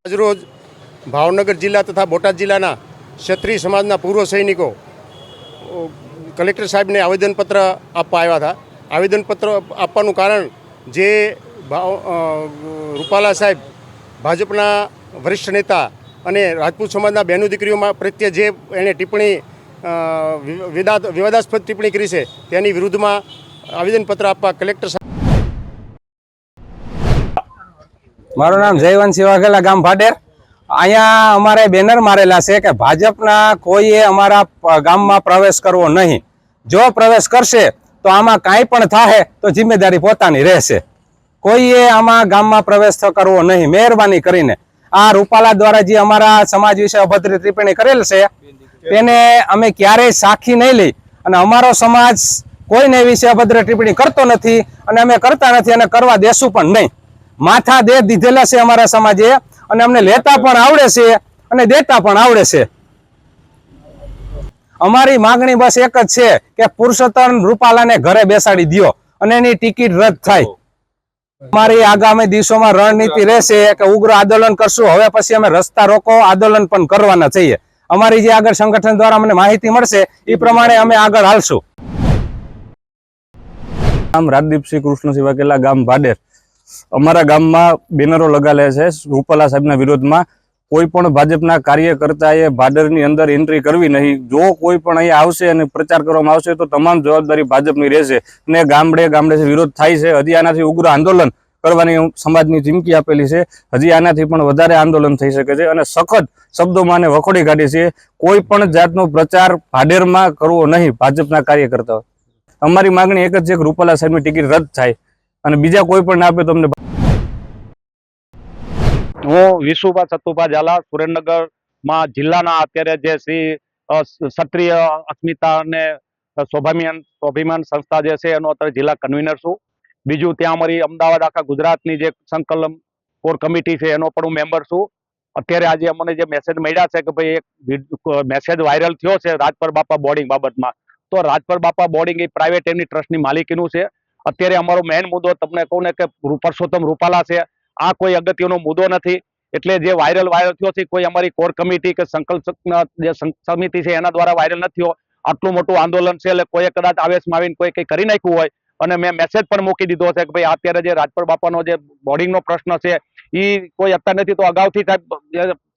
આજરોજ ભાવનગર જિલ્લા તથા બોટાદ જિલ્લાના ક્ષત્રિય સમાજના પૂર્વ સૈનિકો કલેક્ટર સાહેબને આવેદનપત્ર આપવા આવ્યા હતા। આવેદનપત્ર આપવાનું કારણ જે રૂપાલા સાહેબ ભાજપના વરિષ્ઠ નેતા અને રાજપૂત સમાજના બહેનો દીકરીઓમાં પ્રત્યે જે એણે ટિપ્પણી વિવાદાસ્પદ ટિપ્પણી કરી છે તેની વિરુદ્ધમાં આવેદનપત્ર આપવા કલેક્ટર સાહેબ। મારું નામ જયવંતસિંહ વાઘેલા, ગામ ભાડેર। અહીંયા અમારે બેનર મારેલા છે કે ભાજપના કોઈએ અમારા ગામમાં પ્રવેશ કરવો નહીં। જો પ્રવેશ કરશે તો આમાં કાંઈ પણ થાય તો જિમ્મેદારી પોતાની રહેશે। કોઈએ આમાં ગામમાં પ્રવેશ કરવો નહીં। મહેરબાની કરીને આ રૂપાલા દ્વારા જે અમારા સમાજ વિશે અભદ્ર ટિપ્પણી કરેલ છે તેને અમે ક્યારેય સાખી નહીં લઈ અને અમારો સમાજ કોઈને વિશે અભદ્ર ટિપ્પણી કરતો નથી અને અમે કરતા નથી અને કરવા દેશું પણ નહીં। માથા દે દીધેલા છે અમારા સમાજે અને અમને લેતા પણ આવડે છે અને દેતા પણ આવડે છે। અમારી માંગણી બસ એક જ છે કે પુરુષોત્તમ રૂપાલાને ઘરે બેસાડી દો અને એની ટિકિટ રદ થાય। અમારી આગામી દિવસોમાં રણનીતિ રહેશે કે ઉગ્ર આંદોલન કરશું। હવે પછી અમે રસ્તા રોકો આંદોલન પણ કરવાના છીએ। અમારી જે આગળ સંગઠન દ્વારા અમને માહિતી મળશે એ પ્રમાણે અમે આગળ હાલશું। નામ રાજદીપસિંહ કૃષ્ણસિંહ વાઘેલા, ગામ ભાડેર। અમારા ગામમાં બેનરો લગાડેલા છે રૂપાલા સાહેબના વિરોધમાં। કોઈ પણ ભાજપના કાર્યકર્તાએ ભાડરની અંદર એન્ટ્રી કરવી નહીં। જો કોઈ પણ અહીંયા આવશે અને પ્રચાર કરવામાં આવશે તો તમામ જવાબદારી ભાજપની રહેશે અને ગામડે ગામડે વિરોધ થાય છે। હજી આનાથી ઉગ્ર આંદોલન કરવાની સમાજની ચીમકી આપેલી છે। હજી આનાથી પણ વધારે આંદોલન થઈ શકે છે અને સખત શબ્દોમાં આને વખોડી કાઢી છે। કોઈ પણ જાતનો પ્રચાર ભાડેરમાં કરવો નહીં ભાજપના કાર્યકર્તાઓ। અમારી માગણી એક જ છે કે રૂપાલા સાહેબની ટિકિટ રદ થાય અને બીજા કોઈ પણ ના આપે તો અમને। હું વિશુભા સતુભા ઝાલા, સુરેન્દ્રનગરમાં જિલ્લાના અત્યારે જે શ્રી ક્ષત્રિય અસ્મિતા અને સ્વાભિમાન સંસ્થા જે છે એનો અત્યારે જિલ્લા કન્વીનર છું। બીજું ત્યાં અમારી અમદાવાદ આખા ગુજરાતની જે સંકલન કોર કમિટી છે એનો પણ હું મેમ્બર છું। અત્યારે આજે અમને જે મેસેજ મળ્યા છે કે ભાઈ એક મેસેજ વાયરલ થયો છે રાજપર બાપા બોર્ડિંગ બાબતમાં, તો રાજપર બાપા બોર્ડિંગ એ પ્રાઇવેટ એમની ટ્રસ્ટની માલિકીનું છે। અત્યારે અમારો મેઇન મુદ્દો તમને કહું ને કે પુરુષોત્તમ રૂપાલા છે। આ કોઈ અગત્યનો મુદ્દો નથી। એટલે જે વાયરલ થયો છે કોઈ અમારી કોર કમિટી કે સંકલ્પ જે સમિતિ છે એના દ્વારા વાયરલ નથી થયો। આટલું મોટું આંદોલન છે એટલે કોઈએ કદાચ આવેશમાં આવીને કોઈ કંઈ કરી નાખ્યું હોય અને મેં મેસેજ પણ મૂકી દીધો છે કે ભાઈ અત્યારે જે રાજપર બાપાનો જે બોર્ડિંગનો પ્રશ્ન છે એ કોઈ અત્યારે નથી તો અગાઉથી સાહેબ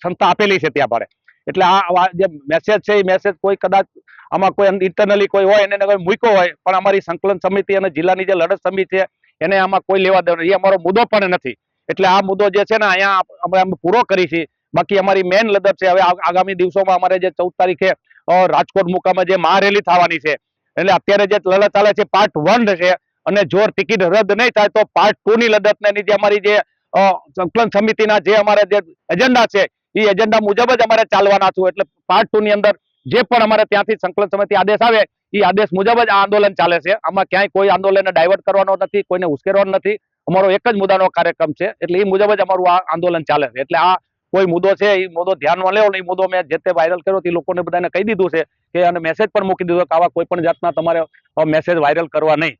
સંસ્થા આપેલી છે ત્યાં પડે। એટલે આ જે મેસેજ છે એ મેસેજ કોઈ કદાચ આમાં કોઈ ઇન્ટરનલી કોઈ હોય એને કોઈ મૂક્યો હોય પણ અમારી સંકલન સમિતિ અને જિલ્લાની જે લડત સમિતિ છે એને આમાં કોઈ લેવા દેવા એ અમારો મુદ્દો પણ નથી। એટલે આ મુદ્દો જે છે ને અહીંયા અમે પૂરો કરી છે। બાકી અમારી મેઇન લડત છે હવે આગામી દિવસોમાં અમારે જે 14 તારીખે રાજકોટ મુકામે જે મહારેલી થવાની છે એટલે અત્યારે જે લડત ચાલે છે પાર્ટ 1 છે અને જો ટિકિટ રદ નહીં થાય તો પાર્ટ 2 ની લડતને જે અમારી જે સંકલન સમિતિના જે અમારે જે એજન્ડા છે એ એજન્ડા મુજબ જ અમારે ચાલવાના છું। એટલે પાર્ટ 2 ની અંદર જે પણ અમારે ત્યાંથી સંકલન સમિતિ આદેશ આવે એ આદેશ મુજબ જ આ આંદોલન ચાલે છે। આમાં ક્યાંય કોઈ આંદોલનને ડાયવર્ટ કરવાનો નથી, કોઈને ઉશ્કેરવાનો નથી। અમારો એક જ મુદ્દાનો કાર્યક્રમ છે એટલે એ મુજબ જ અમારું આ આંદોલન ચાલે છે। એટલે આ કોઈ મુદ્દો છે એ મુદ્દો ધ્યાનમાં લેવો ને એ મુદ્દો મેં જે તે વાયરલ કર્યો એ લોકોને બધાને કહી દીધું છે કે અને મેસેજ પણ મૂકી દીધો કે આવા કોઈ પણ જાતના તમારે મેસેજ વાયરલ કરવા નહીં।